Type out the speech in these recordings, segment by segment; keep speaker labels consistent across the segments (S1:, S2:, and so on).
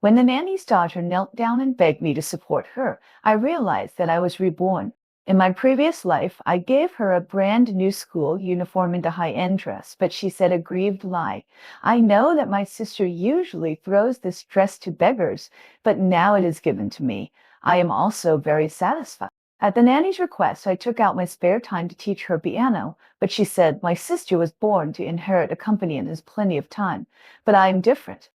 S1: When the nanny's daughter knelt down and begged me to support her, I realized that I was reborn. In my previous life, I gave her a brand new school uniform and a high-end dress, but she said a grieved lie. I know that my sister usually throws this dress to beggars, but now it is given to me. I am also very satisfied. At the nanny's request, I took out my spare time to teach her piano, but she said my sister was born to inherit a company and has plenty of time. But I am different.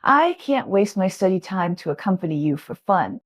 S1: I can't waste my study time to accompany you for fun.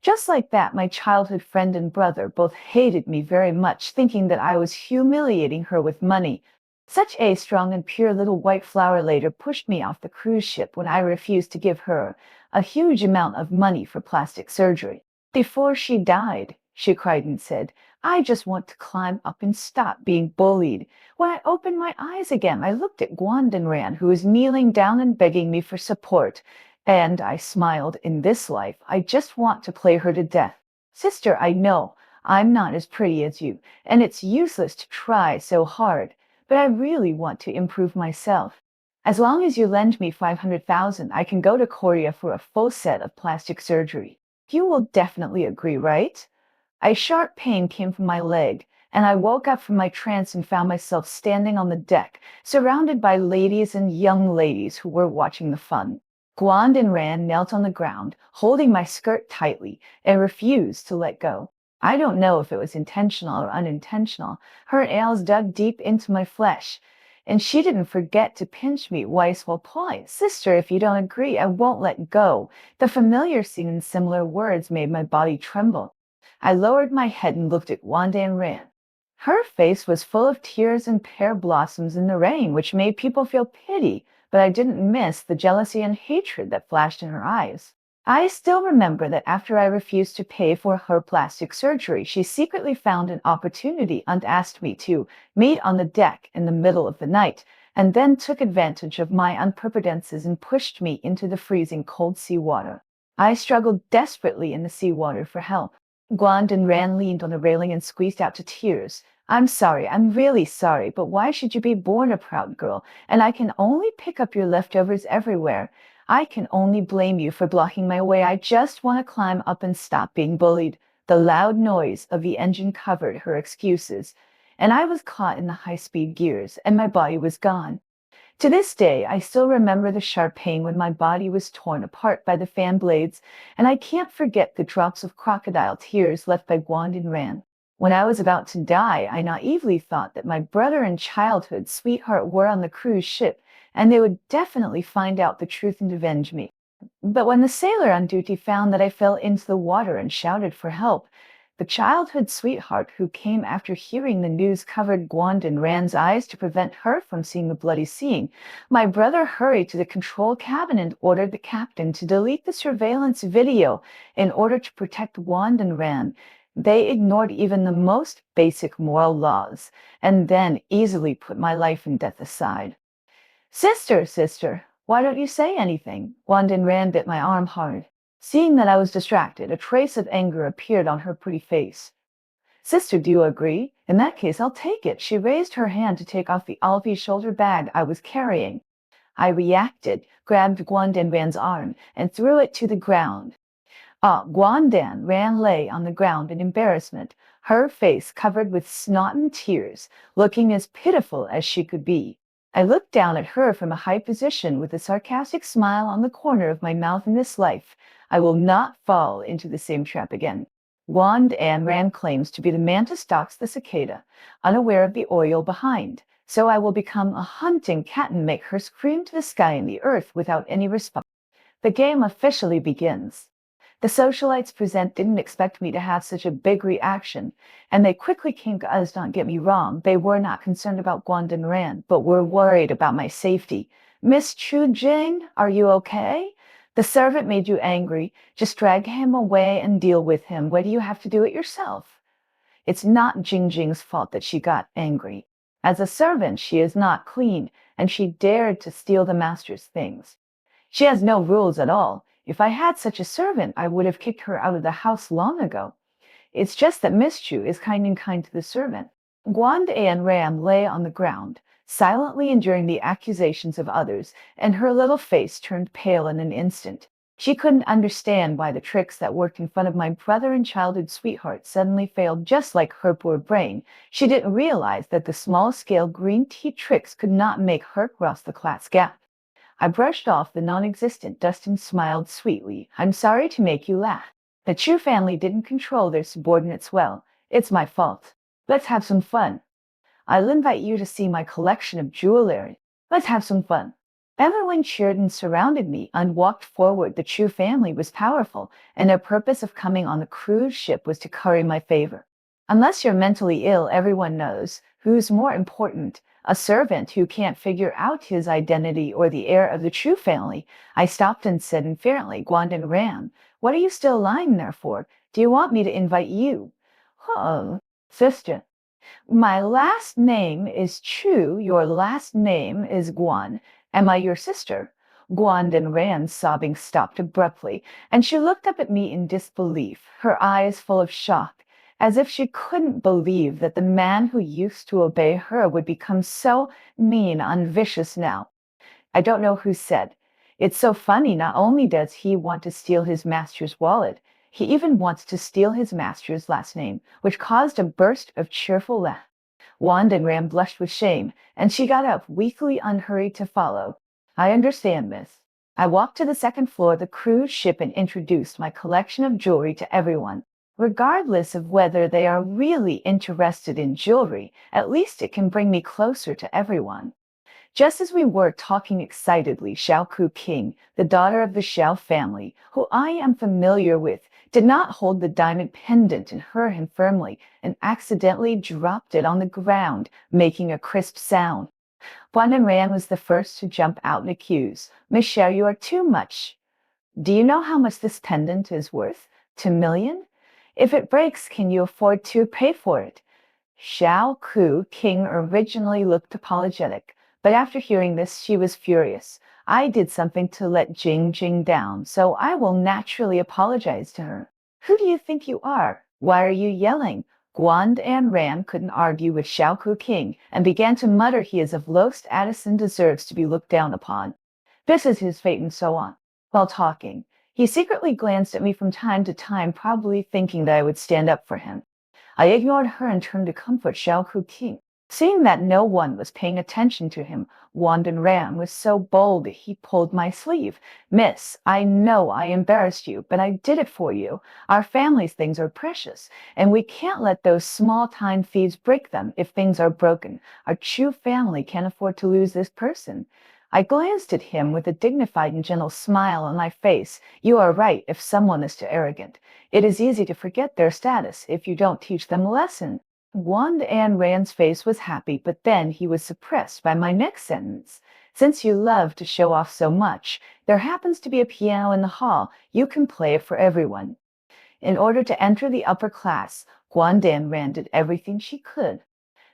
S1: Just like that, my childhood friend and brother both hated me very much, thinking that I was humiliating her with money. Such a strong and pure little white flower later pushed me off the cruise ship when I refused to give her a huge amount of money for plastic surgery. Before she died, she cried and said, I just want to climb up and stop being bullied. When I opened my eyes again, I looked at Guandanran, who was kneeling down and begging me for support. And I smiled. In this life, I just want to play her to death. Sister, I know I'm not as pretty as you, and it's useless to try so hard, but I really want to improve myself. As long as you lend me 500,000, I can go to Korea for a full set of plastic surgery. You will definitely agree, right? A sharp pain came from my leg, and I woke up from my trance and found myself standing on the deck, surrounded by ladies and young ladies who were watching the fun. Guandanran knelt on the ground, holding my skirt tightly, and refused to let go. I don't know if it was intentional or unintentional. Her nails dug deep into my flesh, and she didn't forget to pinch me twice while pulling. Sister, if you don't agree, I won't let go. The familiar scene and similar words made my body tremble. I lowered my head and looked at Wanda and ran. Her face was full of tears and pear blossoms in the rain, which made people feel pity, but I didn't miss the jealousy and hatred that flashed in her eyes. I still remember that after I refused to pay for her plastic surgery, she secretly found an opportunity and asked me to meet on the deck in the middle of the night, and then took advantage of my unpreparedness and pushed me into the freezing cold seawater. I struggled desperately in the seawater for help. Guandanran leaned on the railing and squeezed out to tears. I'm sorry, I'm really sorry, but why should you be born a proud girl? And I can only pick up your leftovers everywhere. I can only blame you for blocking my way. I just want to climb up and stop being bullied. The loud noise of the engine covered her excuses, and I was caught in the high-speed gears, and my body was gone. To this day, I still remember the sharp pain when my body was torn apart by the fan blades, and I can't forget the drops of crocodile tears left by Guandanran. When I was about to die, I naively thought that my brother and childhood sweetheart were on the cruise ship, and they would definitely find out the truth and avenge me. But when the sailor on duty found that I fell into the water and shouted for help, the childhood sweetheart who came after hearing the news covered Guandanran's eyes to prevent her from seeing the bloody scene. My brother hurried to the control cabin and ordered the captain to delete the surveillance video in order to protect Guandanran. They ignored even the most basic moral laws, and then easily put my life and death aside. Sister, why don't you say anything? Guandanran bit my arm hard. Seeing that I was distracted, a trace of anger appeared on her pretty face. Sister, do you agree? In that case, I'll take it. She raised her hand to take off the Alfie shoulder bag I was carrying. I reacted, grabbed Guandanran's arm, and threw it to the ground. Guandanran lay on the ground in embarrassment, her face covered with snot and tears, looking as pitiful as she could be. I looked down at her from a high position with a sarcastic smile on the corner of my mouth. In this life, I will not fall into the same trap again. Guandanran claims to be the man who stalks the cicada, unaware of the oil behind. So I will become a hunting cat and make her scream to the sky and the earth without any response. The game officially begins. The socialites present didn't expect me to have such a big reaction, and they quickly came to us. Don't get me wrong, they were not concerned about Guandanran, but were worried about my safety. Miss Chu Jing, are you okay? The servant made you angry. Just drag him away and deal with him. Why do you have to do it yourself? It's not Jing Jing's fault that she got angry. As a servant, she is not clean, and she dared to steal the master's things. She has no rules at all. If I had such a servant, I would have kicked her out of the house long ago. It's just that Miss Chu is kind to the servant. Guandanran lay on the ground, silently enduring the accusations of others, and her little face turned pale in an instant. She couldn't understand why the tricks that worked in front of my brother and childhood sweetheart suddenly failed just like her poor brain. She didn't realize that the small-scale green tea tricks could not make her cross the class gap. I brushed off the non-existent dust and smiled sweetly. I'm sorry to make you laugh. The Chu family didn't control their subordinates well. It's my fault. Let's have some fun. I'll invite you to see my collection of jewelry. Let's have some fun. Everyone cheered and surrounded me and walked forward. The Chu family was powerful, and their purpose of coming on the cruise ship was to curry my favor. Unless you're mentally ill, everyone knows who's more important, a servant who can't figure out his identity or the heir of the Chu family. I stopped and said unfairly, Guandan Ram, what are you still lying there for? Do you want me to invite you? Oh, sister. My last name is Chu. Your last name is Guan. Am I your sister? Guan Ran, sobbing, stopped abruptly, and she looked up at me in disbelief, her eyes full of shock, as if she couldn't believe that the man who used to obey her would become so mean and vicious now. I don't know who said. It's so funny, not only does he want to steal his master's wallet, he even wants to steal his master's last name, which caused a burst of cheerful laughter. Wanda Ram blushed with shame, and she got up, weakly unhurried to follow. I understand, miss. I walked to the second floor of the cruise ship and introduced my collection of jewelry to everyone. Regardless of whether they are really interested in jewelry, at least it can bring me closer to everyone. Just as we were talking excitedly, Xiao Ku King, the daughter of the Xiao family, who I am familiar with, did not hold the diamond pendant in her hand firmly and accidentally dropped it on the ground, making a crisp sound. Guan Ran was the first to jump out and accuse, Miss Xiao, you are too much. Do you know how much this pendant is worth? 2 million? If it breaks, can you afford to pay for it? Xiao Ku King originally looked apologetic, but after hearing this, she was furious. I did something to let Jing Jing down, so I will naturally apologize to her. Who do you think you are? Why are you yelling? Guan and Ran couldn't argue with Xiao Ku King and began to mutter he is of low status and deserves to be looked down upon. This is his fate and so on. While talking, he secretly glanced at me from time to time, probably thinking that I would stand up for him. I ignored her and turned to comfort Xiao Ku King. Seeing that no one was paying attention to him, Wandan Ram was so bold that he pulled my sleeve. Miss, I know I embarrassed you, but I did it for you. Our family's things are precious, and we can't let those small-time thieves break them if things are broken. Our true family can't afford to lose this person. I glanced at him with a dignified and gentle smile on my face. You are right if someone is too arrogant. It is easy to forget their status if you don't teach them a lesson. Wanda Ann Rand's face was happy, but then he was suppressed by my next sentence. Since you love to show off so much, there happens to be a piano in the hall. You can play it for everyone. In order to enter the upper class, Guandan Rand did everything she could.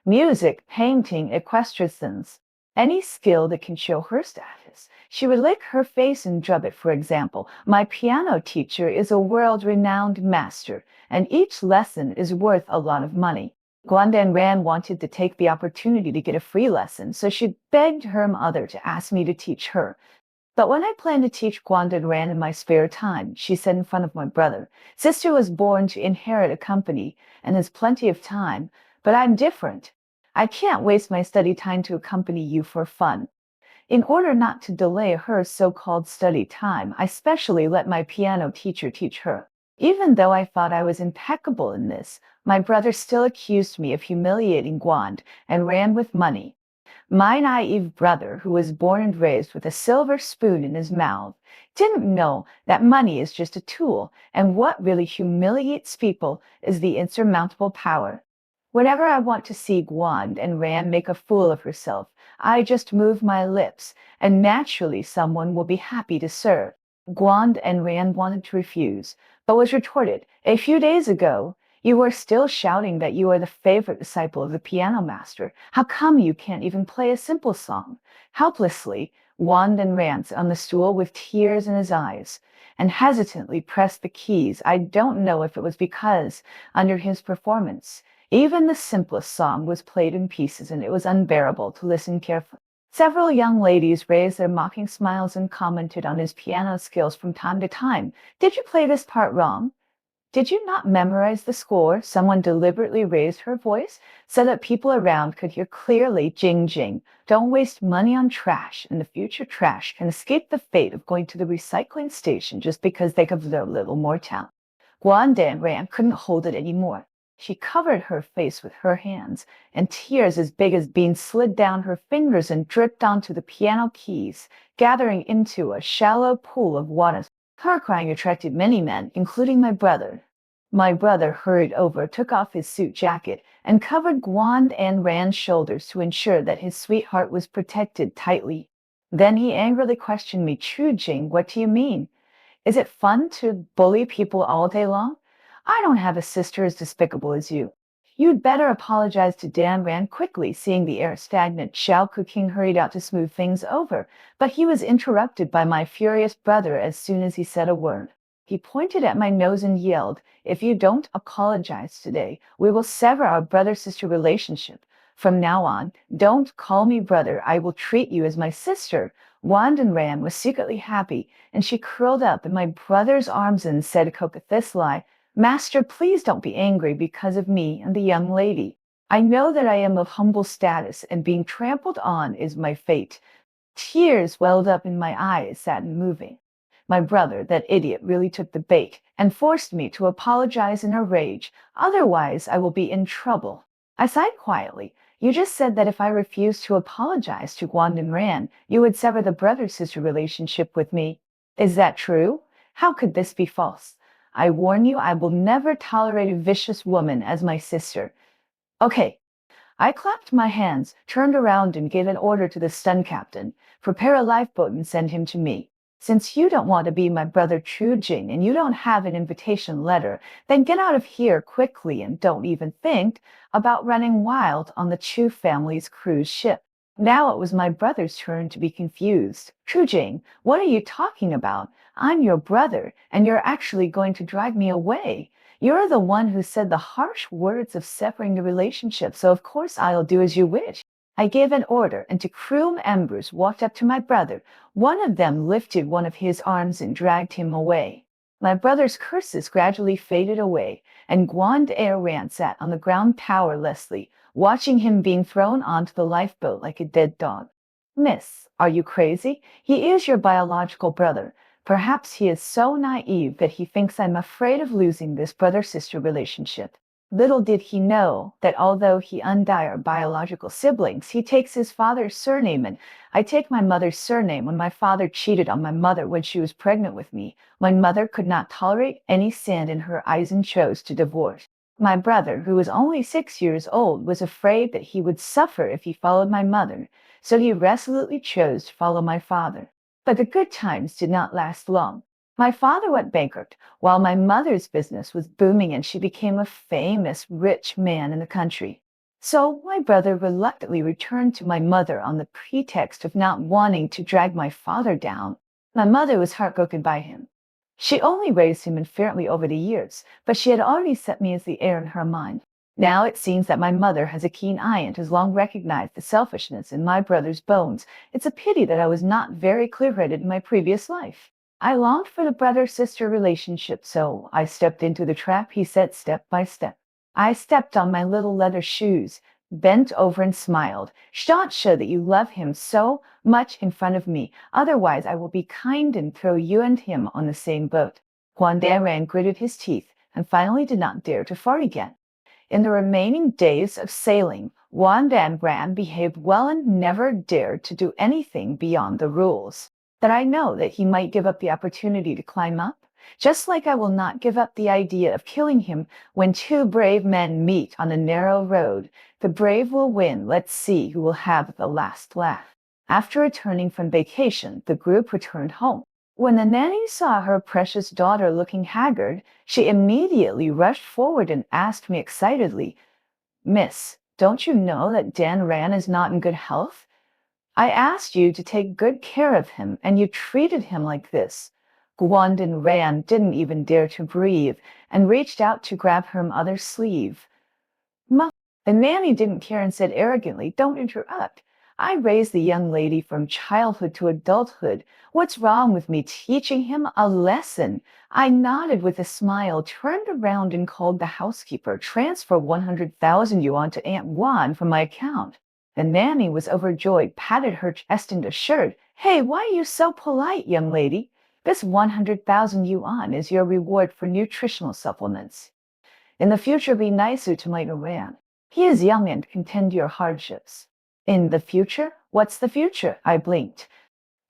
S1: Music, painting, equestrians, any skill that can show her status. She would lick her face and drub it, for example. My piano teacher is a world-renowned master, and each lesson is worth a lot of money. Guandan Ran wanted to take the opportunity to get a free lesson, so she begged her mother to ask me to teach her. But when I planned to teach Guandan Ran in my spare time, she said in front of my brother, Sister was born to inherit a company and has plenty of time, but I'm different. I can't waste my study time to accompany you for fun. In order not to delay her so-called study time, I specially let my piano teacher teach her. Even though I thought I was impeccable in this, my brother still accused me of humiliating Guan and ran with money. My naive brother, who was born and raised with a silver spoon in his mouth, didn't know that money is just a tool, and what really humiliates people is the insurmountable power. Whenever I want to see Guan and Ran make a fool of herself, I just move my lips, and naturally someone will be happy to serve. Guan and Ran wanted to refuse, but was retorted, A few days ago, you were still shouting that you are the favorite disciple of the piano master. How come you can't even play a simple song? Helplessly, Wandan ran on the stool with tears in his eyes and hesitantly pressed the keys. I don't know if it was because, under his performance, even the simplest song was played in pieces and it was unbearable to listen carefully. Several young ladies raised their mocking smiles and commented on his piano skills from time to time. Did you play this part wrong? Did you not memorize the score? Someone deliberately raised her voice so that people around could hear clearly. Jing Jing. Don't waste money on trash, and the future trash can escape the fate of going to the recycling station just because they have a little more talent. Guan Ran couldn't hold it anymore. She covered her face with her hands, and tears as big as beans slid down her fingers and dripped onto the piano keys, gathering into a shallow pool of water. Her crying attracted many men, including my brother. My brother hurried over, took off his suit jacket, and covered Guan and Rand's shoulders to ensure that his sweetheart was protected tightly. Then he angrily questioned me. Chu Jing, what do you mean? Is it fun to bully people all day long? I don't have a sister as despicable as you. You'd better apologize to Dan Rand quickly. Seeing the air stagnant, Xiao Kuking hurried out to smooth things over, but he was interrupted by my furious brother as soon as he said a word. He pointed at my nose and yelled, "If you don't apologize today, we will sever our brother-sister relationship. From now on, don't call me brother. I will treat you as my sister." Wandan Ran was secretly happy, and she curled up in my brother's arms and said coquetishly, "Master, please don't be angry because of me and the young lady. I know that I am of humble status, and being trampled on is my fate." Tears welled up in my eyes, sad and moving. My brother, that idiot, really took the bait and forced me to apologize in a rage. Otherwise, I will be in trouble. I sighed quietly. You just said that if I refused to apologize to Guandan Ran, you would sever the brother-sister relationship with me. Is that true? How could this be false? I warn you, I will never tolerate a vicious woman as my sister. Okay. I clapped my hands, turned around, and gave an order to the stun captain. Prepare a lifeboat and send him to me. Since you don't want to be my brother Chu Jing and you don't have an invitation letter, then get out of here quickly and don't even think about running wild on the Chu family's cruise ship. Now it was my brother's turn to be confused. Chu Jing, what are you talking about? I'm your brother, and you're actually going to drive me away. You're the one who said the harsh words of severing the relationship, so of course I'll do as you wish. I gave an order, and two cruel members walked up to my brother. One of them lifted one of his arms and dragged him away. My brother's curses gradually faded away, and Guan Ran sat on the ground powerlessly, watching him being thrown onto the lifeboat like a dead dog. Miss, are you crazy? He is your biological brother. Perhaps he is so naive that he thinks I'm afraid of losing this brother-sister relationship. Little did he know that although he and I are biological siblings, he takes his father's surname, and I take my mother's surname. When my father cheated on my mother when she was pregnant with me, my mother could not tolerate any sand in her eyes and chose to divorce. My brother, who was only 6 years old, was afraid that he would suffer if he followed my mother, so he resolutely chose to follow my father. But the good times did not last long. My father went bankrupt while my mother's business was booming and she became a famous rich man in the country. So my brother reluctantly returned to my mother on the pretext of not wanting to drag my father down. My mother was heartbroken by him. She only raised him infantry over the years, but she had already set me as the heir in her mind. Now it seems that my mother has a keen eye and has long recognized the selfishness in my brother's bones. It's a pity that I was not very clear-headed in my previous life. I longed for the brother-sister relationship, so I stepped into the trap he set step by step. I stepped on my little leather shoes, bent over and smiled. Don't show that you love him so much in front of me, otherwise I will be kind and throw you and him on the same boat. Huan Ran gritted his teeth and finally did not dare to fart again. In the remaining days of sailing, Wandan Ran behaved well and never dared to do anything beyond the rules. That I know that he might give up the opportunity to climb up, just like I will not give up the idea of killing him when two brave men meet on a narrow road. The brave will win. Let's see who will have the last laugh. After returning from vacation, the group returned home. When the nanny saw her precious daughter looking haggard, she immediately rushed forward and asked me excitedly, "Miss, don't you know that Dan Ran is not in good health? I asked you to take good care of him, and you treated him like this." Guandan Ran didn't even dare to breathe and reached out to grab her mother's sleeve. The nanny didn't care and said arrogantly, "Don't interrupt. I raised the young lady from childhood to adulthood. What's wrong with me teaching him a lesson? I nodded with a smile, turned around and called the housekeeper, transfer 100,000 yuan to Aunt Juan from my account. The nanny was overjoyed, patted her chest and assured, "Hey, why are you so polite, young lady? This 100,000 yuan is your reward for nutritional supplements. In the future, be nicer to my Iran. He is young and can tend your hardships." In the future? What's the future? I blinked.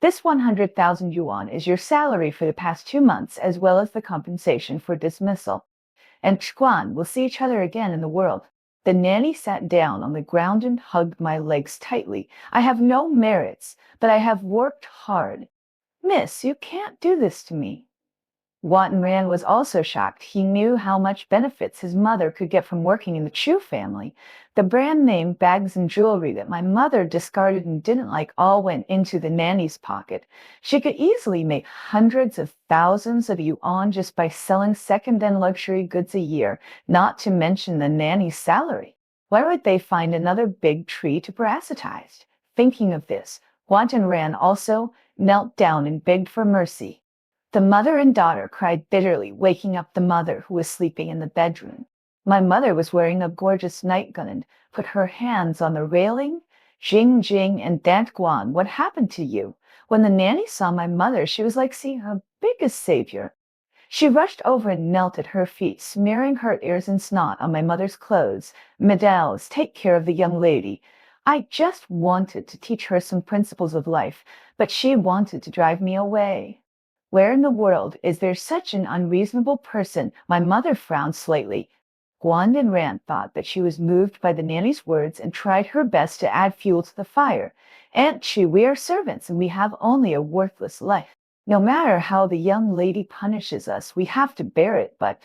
S1: This 100,000 yuan is your salary for the past 2 months, as well as the compensation for dismissal. And Chuan, we'll see each other again in the world. The nanny sat down on the ground and hugged my legs tightly. I have no merits, but I have worked hard. Miss, you can't do this to me. Watton Rand was also shocked. He knew how much benefits his mother could get from working in the Chu family. The brand name bags and jewelry that my mother discarded and didn't like all went into the nanny's pocket. She could easily make hundreds of thousands of yuan just by selling second-hand luxury goods a year, not to mention the nanny's salary. Where would they find another big tree to parasitize? Thinking of this, Watton Rand also knelt down and begged for mercy. The mother and daughter cried bitterly, waking up the mother, who was sleeping in the bedroom. My mother was wearing a gorgeous nightgown and put her hands on the railing. "Jing Jing and Dant Guan, what happened to you?" When the nanny saw my mother, she was like seeing her biggest savior. She rushed over and knelt at her feet, smearing her ears and snot on my mother's clothes. "Medals, take care of the young lady. I just wanted to teach her some principles of life, but she wanted to drive me away." Where in the world is there such an unreasonable person? My mother frowned slightly. Guan Ran thought that she was moved by the nanny's words and tried her best to add fuel to the fire. "Aunt Chu, we are servants and we have only a worthless life. No matter how the young lady punishes us, we have to bear it, but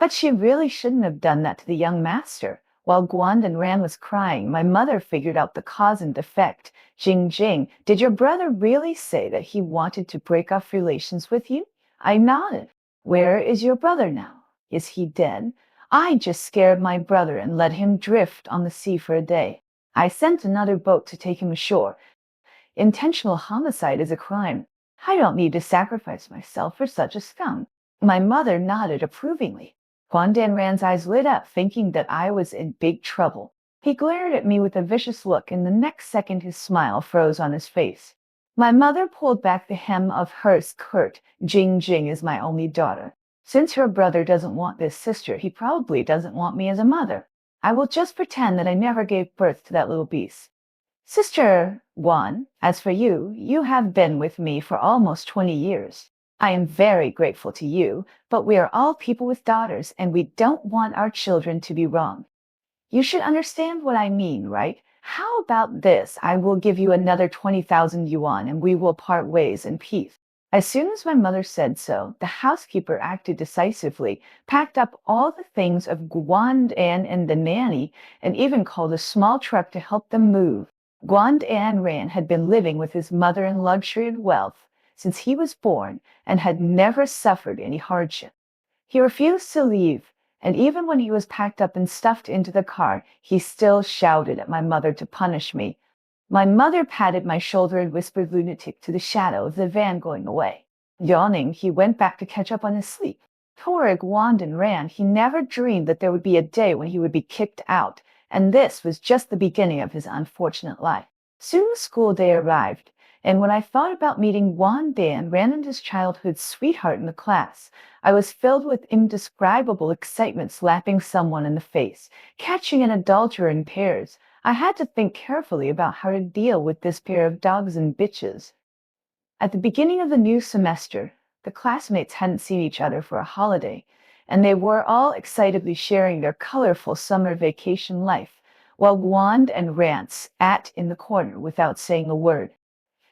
S1: she really shouldn't have done that to the young master." While Guan Ran was crying, my mother figured out the cause and effect. "Jing Jing, did your brother really say that he wanted to break off relations with you?" I nodded. "Where is your brother now? Is he dead?" "I just scared my brother and let him drift on the sea for a day. I sent another boat to take him ashore. Intentional homicide is a crime. I don't need to sacrifice myself for such a scum." My mother nodded approvingly. Guan Rand's eyes lit up, thinking that I was in big trouble. He glared at me with a vicious look, and the next second his smile froze on his face. My mother pulled back the hem of her skirt. "Jing Jing is my only daughter. Since her brother doesn't want this sister, he probably doesn't want me as a mother. I will just pretend that I never gave birth to that little beast. Sister Guan, as for you, you have been with me for almost 20 years. I am very grateful to you, but we are all people with daughters, and we don't want our children to be wrong. You should understand what I mean, right? How about this? I will give you another 20,000 yuan and we will part ways in peace." As soon as my mother said so, the housekeeper acted decisively, packed up all the things of Guan and the nanny, and even called a small truck to help them move. Guan Ran had been living with his mother in luxury and wealth since he was born and had never suffered any hardship. He refused to leave, and even when he was packed up and stuffed into the car, he still shouted at my mother to punish me. My mother patted my shoulder and whispered lunatic to the shadow of the van going away. Yawning, he went back to catch up on his sleep. Poor Guan Ran, he never dreamed that there would be a day when he would be kicked out, and this was just the beginning of his unfortunate life. Soon the school day arrived, and when I thought about meeting Guan Ran and his childhood sweetheart in the class, I was filled with indescribable excitement, slapping someone in the face, catching an adulterer in pairs. I had to think carefully about how to deal with this pair of dogs and bitches. At the beginning of the new semester, the classmates hadn't seen each other for a holiday, and they were all excitedly sharing their colorful summer vacation life, while Guan and Rance sat in the corner without saying a word.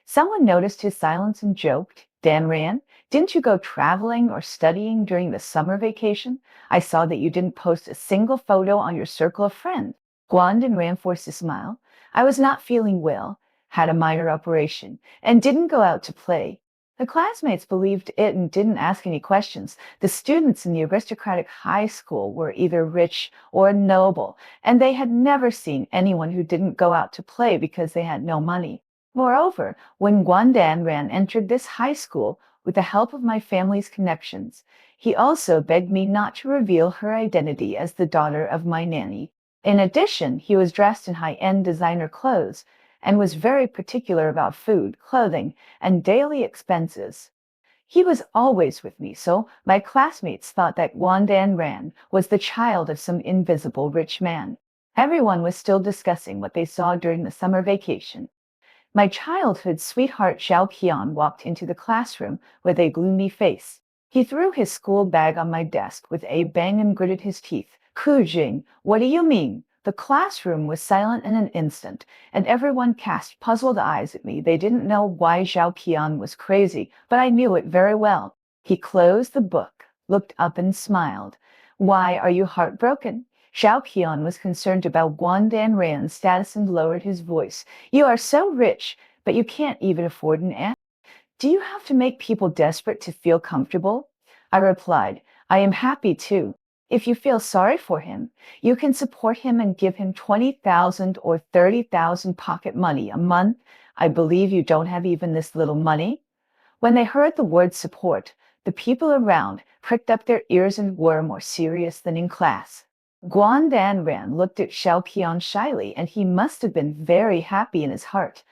S1: Someone noticed his silence and joked, "Dan Ran, didn't you go traveling or studying during the summer vacation? I saw that you didn't post a single photo on your circle of friends." Guan Ran forced a smile. "I was not feeling well, had a minor operation, and didn't go out to play." The classmates believed it and didn't ask any questions. The students in the aristocratic high school were either rich or noble, and they had never seen anyone who didn't go out to play because they had no money. Moreover, when Guandan Ran entered this high school with the help of my family's connections, he also begged me not to reveal her identity as the daughter of my nanny. In addition, he was dressed in high-end designer clothes and was very particular about food, clothing, and daily expenses. He was always with me, so my classmates thought that Guandan Ran was the child of some invisible rich man. Everyone was still discussing what they saw during the summer vacation. My childhood sweetheart Xiao Qian walked into the classroom with a gloomy face. He threw his school bag on my desk with a bang and gritted his teeth. Ku Jing, what do you mean? The classroom was silent in an instant, and everyone cast puzzled eyes at me. They didn't know why Xiao Qian was crazy, but I knew it very well. He closed the book, looked up and smiled. Why are you heartbroken? Xiao Qian was concerned about Guandan Ran's status and lowered his voice. You are so rich, but you can't even afford an aunt. Do you have to make people desperate to feel comfortable? I replied, I am happy too. If you feel sorry for him, you can support him and give him 20,000 or 30,000 pocket money a month. I believe you don't have even this little money. When they heard the word support, the people around pricked up their ears and were more serious than in class. Guandan Ran looked at Xiao Qian shyly, and he must have been very happy in his heart.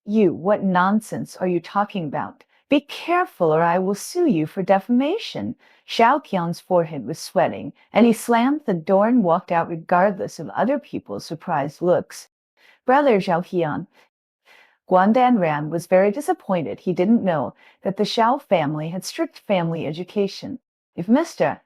S1: You, what nonsense are you talking about? Be careful or I will sue you for defamation. Xiao Qian's forehead was sweating, and he slammed the door and walked out regardless of other people's surprised looks. Brother Xiao Qian, Guandan Ran was very disappointed. He didn't know that the Xiao family had strict family education. If Mr.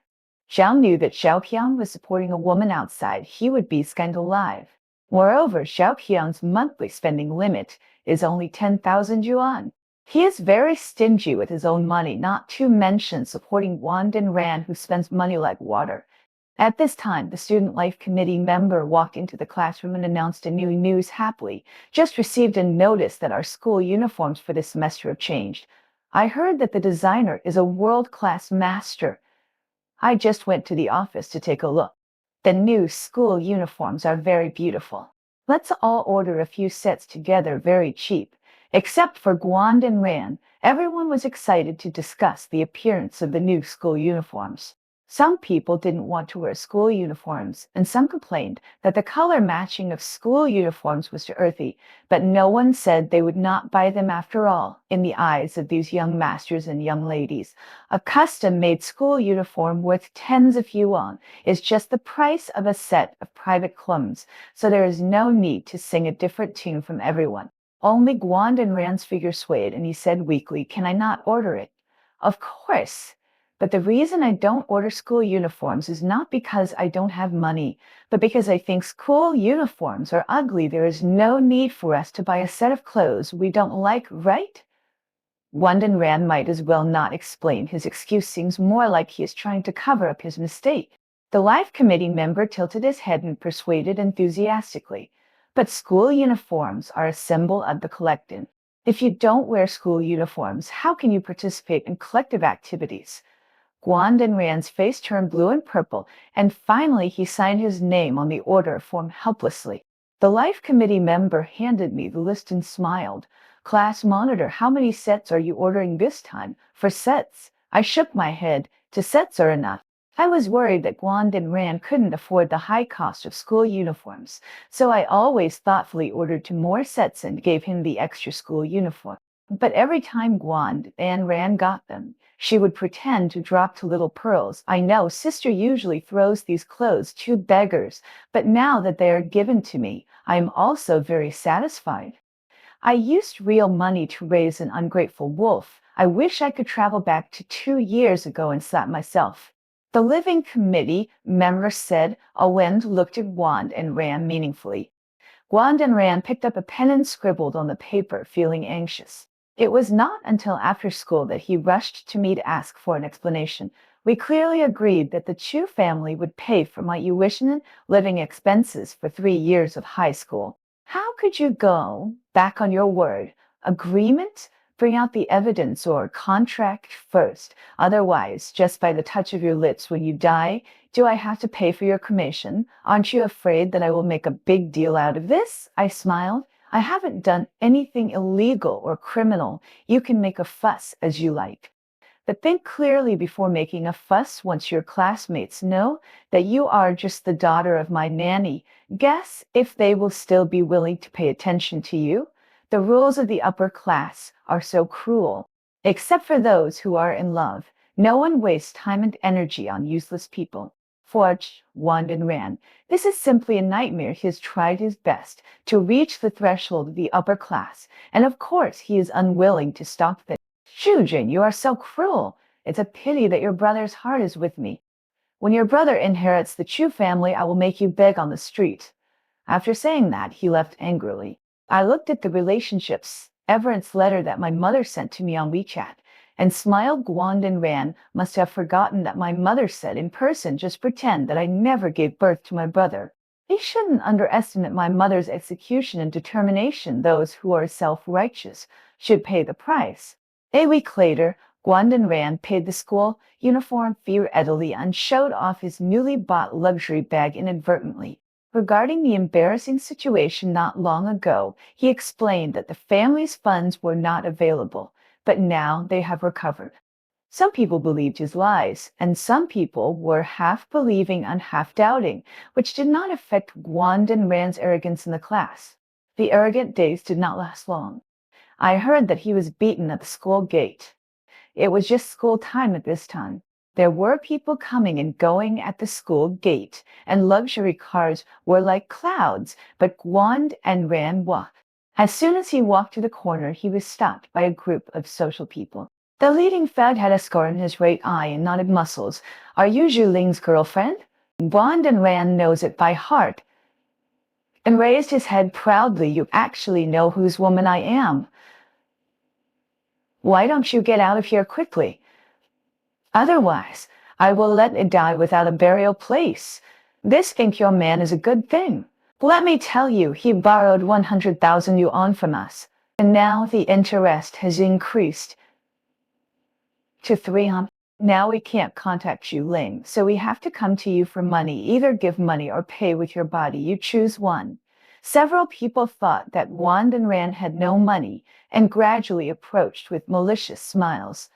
S1: Xiao knew that Xiao Qian was supporting a woman outside, he would be skinned alive. Moreover, Xiao Qian's monthly spending limit is only 10,000 yuan. He is very stingy with his own money, not to mention supporting Guandan Ran, who spends money like water. At this time, the Student Life Committee member walked into the classroom and announced a new news happily. Just received a notice that our school uniforms for this semester have changed. I heard that the designer is a world-class master. I just went to the office to take a look. The new school uniforms are very beautiful. Let's all order a few sets together, very cheap. Except for Guandan Ran, everyone was excited to discuss the appearance of the new school uniforms. Some people didn't want to wear school uniforms, and some complained that the color matching of school uniforms was too earthy, but no one said they would not buy them after all. In the eyes of these young masters and young ladies, a custom-made school uniform worth tens of yuan is just the price of a set of private clothes, so there is no need to sing a different tune from everyone. Only Guandan Ran's figure swayed, and he said weakly, Can I not order it? Of course. But the reason I don't order school uniforms is not because I don't have money, but because I think school uniforms are ugly. There is no need for us to buy a set of clothes we don't like, right? Guandan Ran might as well not explain. His excuse seems more like he is trying to cover up his mistake. The Life Committee member tilted his head and persuaded enthusiastically. But school uniforms are a symbol of the collective. If you don't wear school uniforms, how can you participate in collective activities? Guandan Ran's face turned blue and purple, and finally he signed his name on the order form helplessly. The Life Committee member handed me the list and smiled. Class monitor, how many sets are you ordering this time? For sets. I shook my head. 2 sets are enough. I was worried that Guandan Ran couldn't afford the high cost of school uniforms, so I always thoughtfully ordered 2 more sets and gave him the extra school uniform. But every time Guandan Ran got them, she would pretend to drop 2 little pearls. I know sister usually throws these clothes to beggars, but now that they are given to me, I am also very satisfied. I used real money to raise an ungrateful wolf. I wish I could travel back to 2 years ago and slap myself. The Living Committee member said. Awend looked at Guandan Ran meaningfully. Guandan Ran picked up a pen and scribbled on the paper, feeling anxious. It was not until after school that he rushed to me to ask for an explanation. We clearly agreed that the Chu family would pay for my tuition and living expenses for 3 years of high school. How could you go back on your word? Agreement? Bring out the evidence or contract first. Otherwise, just by the touch of your lips when you die, do I have to pay for your cremation? Aren't you afraid that I will make a big deal out of this? I smiled. I haven't done anything illegal or criminal. You can make a fuss as you like. But think clearly before making a fuss once your classmates know that you are just the daughter of my nanny. Guess if they will still be willing to pay attention to you. The rules of the upper class are so cruel. Except for those who are in love. No one wastes time and energy on useless people. Forge, wand, and ran. This is simply a nightmare. He has tried his best to reach the threshold of the upper class, and of course he is unwilling to stop this. Shujin, you are so cruel. It's a pity that your brother's heart is with me. When your brother inherits the Chu family, I will make you beg on the street. After saying that, he left angrily. I looked at the relationships, Everett's letter that my mother sent to me on WeChat, and smiled. Guan Ran must have forgotten that my mother said in person, just pretend that I never gave birth to my brother. He shouldn't underestimate my mother's execution and determination. Those who are self-righteous should pay the price. A week later, Guan Ran paid the school uniform fee readily and showed off his newly bought luxury bag inadvertently. Regarding the embarrassing situation not long ago, he explained that the family's funds were not available, but now they have recovered. Some people believed his lies, and some people were half believing and half doubting, which did not affect Guan Ran's arrogance in the class. The arrogant days did not last long. I heard that he was beaten at the school gate. It was just school time at this time. There were people coming and going at the school gate, and luxury cars were like clouds, but Guan Ran walked. As soon as he walked to the corner, he was stopped by a group of social people. The leading fag had a scar in his right eye and knotted muscles. Are you Zhu Ling's girlfriend? Guan Ran knows it by heart and raised his head proudly. You actually know whose woman I am. Why don't you get out of here quickly? Otherwise, I will let it die without a burial place. This think your man is a good thing. Let me tell you, he borrowed 100,000 yuan from us, and now the interest has increased to 300. Now we can't contact you, Ling, so we have to come to you for money. Either give money or pay with your body. You choose one. Several people thought that Guan Ran had no money and gradually approached with malicious smiles.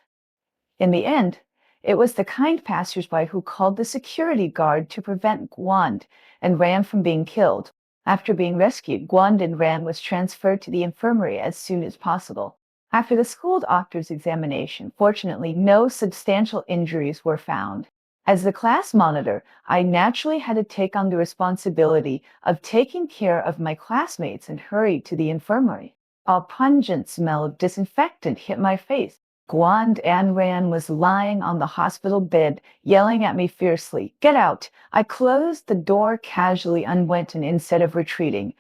S1: In the end, it was the kind passersby who called the security guard to prevent Guan Ran from being killed. After being rescued, Guan Ran was transferred to the infirmary as soon as possible. After the school doctor's examination, fortunately, no substantial injuries were found. As the class monitor, I naturally had to take on the responsibility of taking care of my classmates and hurried to the infirmary. A pungent smell of disinfectant hit my face. Guan Ran was lying on the hospital bed, yelling at me fiercely. Get out! I closed the door casually and went in instead of retreating.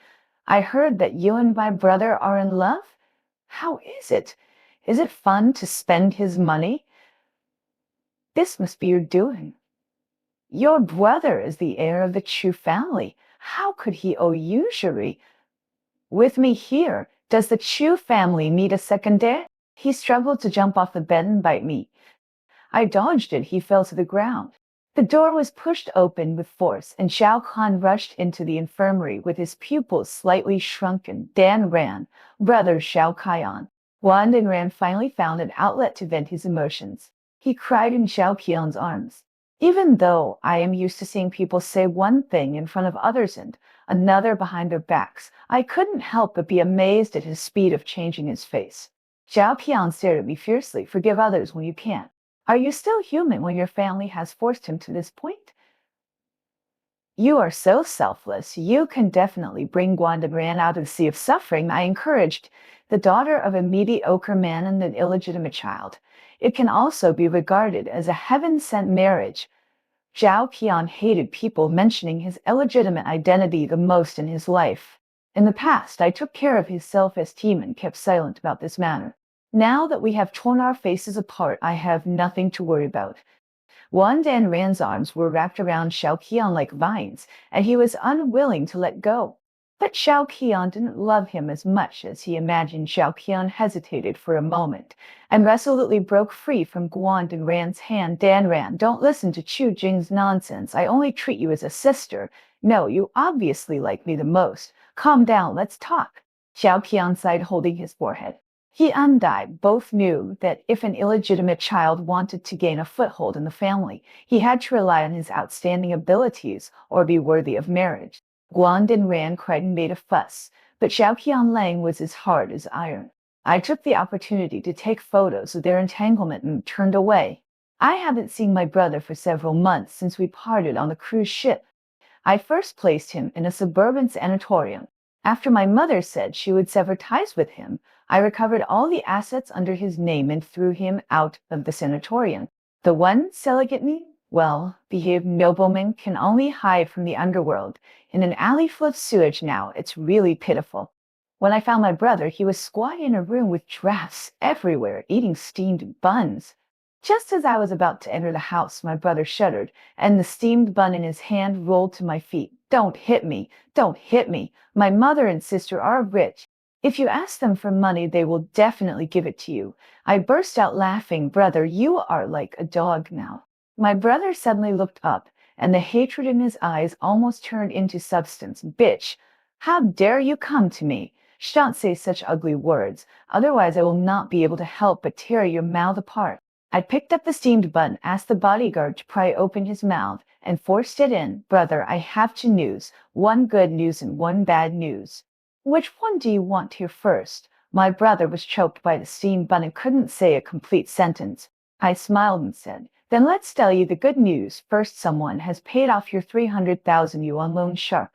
S1: I heard that you and my brother are in love? How is it? Is it fun to spend his money? This must be your doing. Your brother is the heir of the Chu family. How could he owe usury? With me here, does the Chu family need a secondary? He struggled to jump off the bed and bite me. I dodged it. He fell to the ground. The door was pushed open with force, and Xiao Khan rushed into the infirmary with his pupils slightly shrunken. Dan ran. Brother Xiao Kaian. Guan Ran finally found an outlet to vent his emotions. He cried in Xiao Qian's arms. Even though I am used to seeing people say one thing in front of others and another behind their backs, I couldn't help but be amazed at his speed of changing his face. Xiao Qian stared at me fiercely. Forgive others when you can't. Are you still human when your family has forced him to this point? You are so selfless. You can definitely bring Guan Ran out of the sea of suffering. I encouraged the daughter of a mediocre man and an illegitimate child. It can also be regarded as a heaven-sent marriage. Zhao Qian hated people mentioning his illegitimate identity the most in his life. In the past, I took care of his self-esteem and kept silent about this matter. Now that we have torn our faces apart, I have nothing to worry about. Guan Ran's arms were wrapped around Xiao Qian like vines, and he was unwilling to let go. But Xiao Qian didn't love him as much as he imagined. Xiao Qian hesitated for a moment and resolutely broke free from Guan Danran's hand. Danran, don't listen to Chu Jing's nonsense. I only treat you as a sister. No, you obviously like me the most. Calm down, let's talk. Xiao Qian sighed, holding his forehead. He and I both knew that if an illegitimate child wanted to gain a foothold in the family, he had to rely on his outstanding abilities or be worthy of marriage. Guan Ran cried and made a fuss, but Xiao Qianlang was as hard as iron. I took the opportunity to take photos of their entanglement and turned away. I haven't seen my brother for several months since we parted on the cruise ship. I first placed him in a suburban sanatorium. After my mother said she would sever ties with him, I recovered all the assets under his name and threw him out of the sanatorium. The one Seligatny, well-behaved nobleman can only hide from the underworld in an alley full of sewage now. It's really pitiful. When I found my brother, he was squatting in a room with drafts everywhere, eating steamed buns. Just as I was about to enter the house, my brother shuddered, and the steamed bun in his hand rolled to my feet. Don't hit me! Don't hit me! My mother and sister are rich. If you ask them for money, they will definitely give it to you. I burst out laughing. Brother, you are like a dog now. My brother suddenly looked up, and the hatred in his eyes almost turned into substance. Bitch, how dare you come to me? Shan't say such ugly words, otherwise I will not be able to help but tear your mouth apart. I picked up the steamed bun, asked the bodyguard to pry open his mouth, and forced it in. Brother, I have two news, one good news and one bad news. Which one do you want to hear first? My brother was choked by the steamed bun and couldn't say a complete sentence. I smiled and said, then let's tell you the good news. First, someone has paid off your 300,000 yuan loan sharp.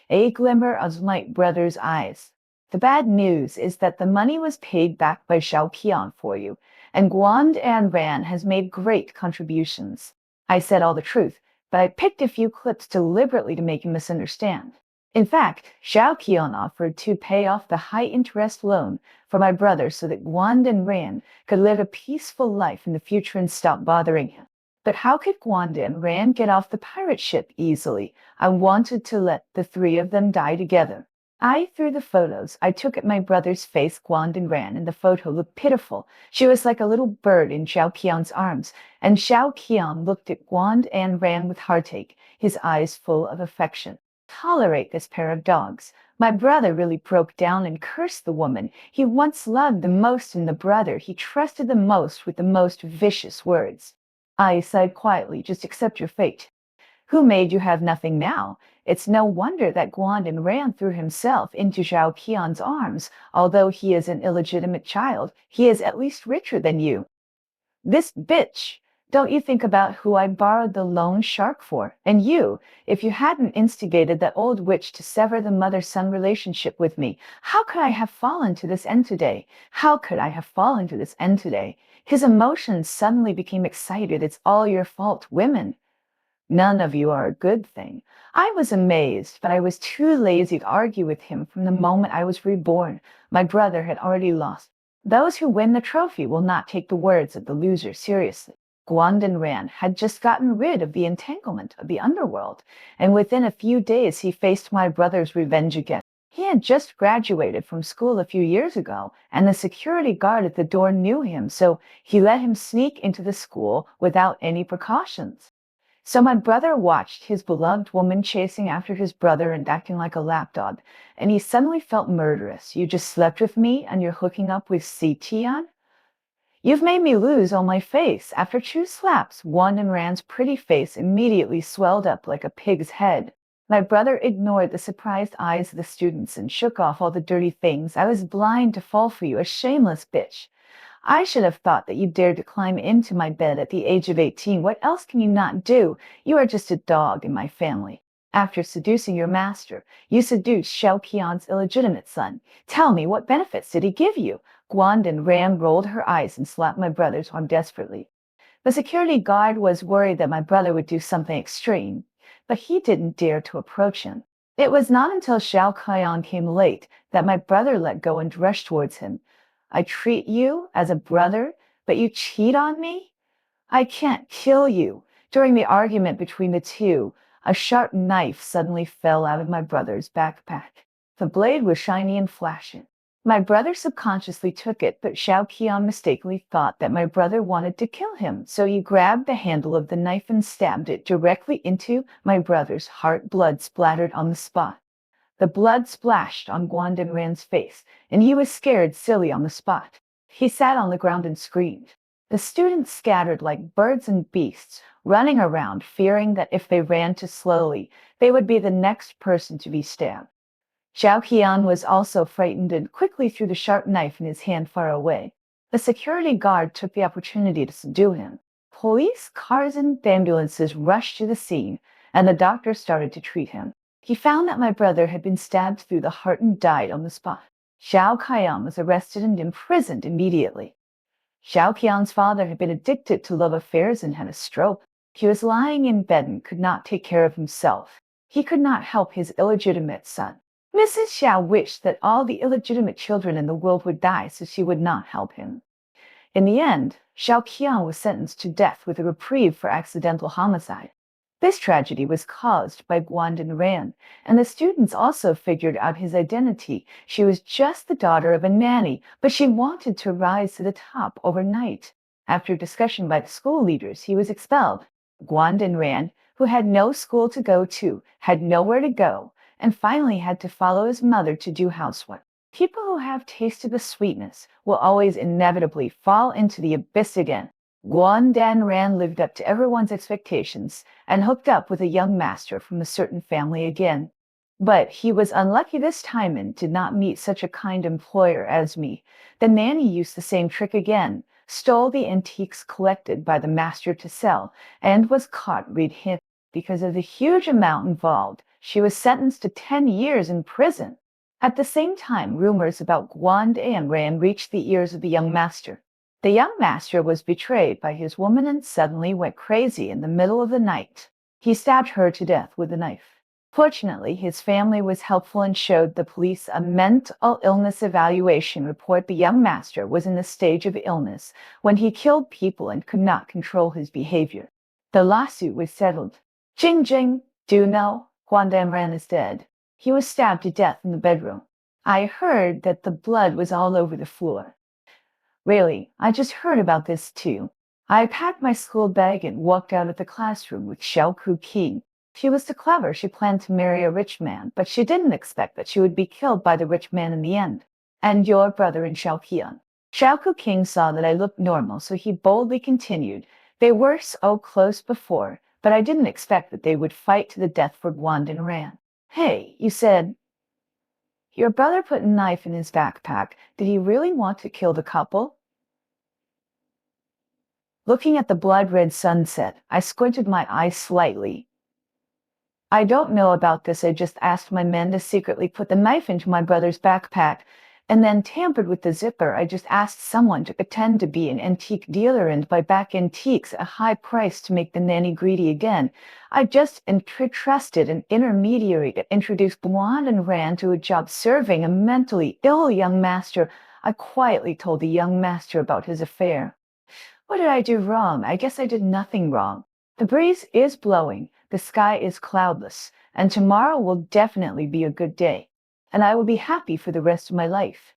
S1: A glimmer of my brother's eyes. The bad news is that the money was paid back by Xiao Qian for you, and Guan and Ran has made great contributions. I said all the truth, but I picked a few clips deliberately to make you misunderstand. In fact, Xiao Qian offered to pay off the high-interest loan for my brother so that Guan and Ran could live a peaceful life in the future and stop bothering him. But how could Guan and Ran get off the pirate ship easily? I wanted to let the three of them die together. I threw the photos I took at my brother's face. Guan and Ran in the photo looked pitiful. She was like a little bird in Xiao Qian's arms, and Xiao Qian looked at Guan and Ran with heartache, his eyes full of affection. Tolerate this pair of dogs. My brother really broke down and cursed the woman he once loved the most and the brother he trusted the most with the most vicious words. I sighed quietly, just accept your fate. Who made you have nothing now? It's no wonder that Guandan ran through himself into Zhao Qian's arms. Although he is an illegitimate child, he is at least richer than you. This bitch! Don't you think about who I borrowed the loan shark for? And you, if you hadn't instigated that old witch to sever the mother-son relationship with me, how could I have fallen to this end today? How could I have fallen to this end today? His emotions suddenly became excited. It's all your fault, women. None of you are a good thing. I was amazed, but I was too lazy to argue with him from the moment I was reborn. My brother had already lost. Those who win the trophy will not take the words of the loser seriously. Guandan Ran had just gotten rid of the entanglement of the underworld, and within a few days he faced my brother's revenge again. He had just graduated from school a few years ago, and the security guard at the door knew him, so he let him sneak into the school without any precautions. So my brother watched his beloved woman chasing after his brother and acting like a lapdog, and he suddenly felt murderous. You just slept with me and you're hooking up with Tian? You've made me lose all my face. After 2 slaps, one and Rand's pretty face immediately swelled up like a pig's head. My brother ignored the surprised eyes of the students and shook off all the dirty things. I was blind to fall for you, a shameless bitch. I should have thought that you dared to climb into my bed at the age of 18. What else can you not do? You are just a dog in my family. After seducing your master, you seduced Xiao Qian's illegitimate son. Tell me, what benefits did he give you? Guandan Ram rolled her eyes and slapped my brother's arm desperately. The security guard was worried that my brother would do something extreme, but he didn't dare to approach him. It was not until Xiao Qian came late that my brother let go and rushed towards him. I treat you as a brother, but you cheat on me? I can't kill you. During the argument between the two, a sharp knife suddenly fell out of my brother's backpack. The blade was shiny and flashing. My brother subconsciously took it, but Xiao Qian mistakenly thought that my brother wanted to kill him, so he grabbed the handle of the knife and stabbed it directly into my brother's heart. Blood splattered on the spot. The blood splashed on Guandanran's face, and he was scared silly on the spot. He sat on the ground and screamed. The students scattered like birds and beasts, running around, fearing that if they ran too slowly, they would be the next person to be stabbed. Zhao Qian was also frightened and quickly threw the sharp knife in his hand far away. The security guard took the opportunity to subdue him. Police, cars, and ambulances rushed to the scene, and the doctor started to treat him. He found that my brother had been stabbed through the heart and died on the spot. Zhao Qian was arrested and imprisoned immediately. Zhao Qian's father had been addicted to love affairs and had a stroke. He was lying in bed and could not take care of himself. He could not help his illegitimate son. Mrs. Xiao wished that all the illegitimate children in the world would die so she would not help him. In the end, Xiao Qian was sentenced to death with a reprieve for accidental homicide. This tragedy was caused by Guandan Ran, and the students also figured out his identity. She was just the daughter of a nanny, but she wanted to rise to the top overnight. After discussion by the school leaders, he was expelled. Guandan Ran, who had no school to go to, had nowhere to go, and finally had to follow his mother to do housework. People who have tasted the sweetness will always inevitably fall into the abyss again. Guandan Ran lived up to everyone's expectations and hooked up with a young master from a certain family again. But he was unlucky this time and did not meet such a kind employer as me. The nanny used the same trick again, stole the antiques collected by the master to sell, and was caught red-handed. Because of the huge amount involved, she was sentenced to 10 years in prison. At the same time, rumors about Guandan Ran reached the ears of the young master. The young master was betrayed by his woman and suddenly went crazy in the middle of the night. He stabbed her to death with a knife. Fortunately, his family was helpful and showed the police a mental illness evaluation report. The young master was in a stage of illness when he killed people and could not control his behavior. The lawsuit was settled. Jing Jing, do you know? Guandan Ran is dead. He was stabbed to death in the bedroom. I heard that the blood was all over the floor. Really, I just heard about this too. I packed my school bag and walked out of the classroom with Xiaoku Qing. She was too clever. She planned to marry a rich man, but she didn't expect that she would be killed by the rich man in the end. And your brother and Xiaoqian. Xiaoku King saw that I looked normal, so he boldly continued. They were so close before, but I didn't expect that they would fight to the death for Guandan Ran. Hey, you said your brother put a knife in his backpack. Did he really want to kill the couple? Looking at the blood-red sunset, I squinted my eyes slightly. I don't know about this. I just asked my men to secretly put the knife into my brother's backpack and then tampered with the zipper. I just asked someone to pretend to be an antique dealer and buy back antiques at a high price to make the nanny greedy again. I just entrusted an intermediary to introduce Guandan Ran to a job serving a mentally ill young master. I quietly told the young master about his affair. What did I do wrong? I guess I did nothing wrong. The breeze is blowing, the sky is cloudless, and tomorrow will definitely be a good day, and I will be happy for the rest of my life.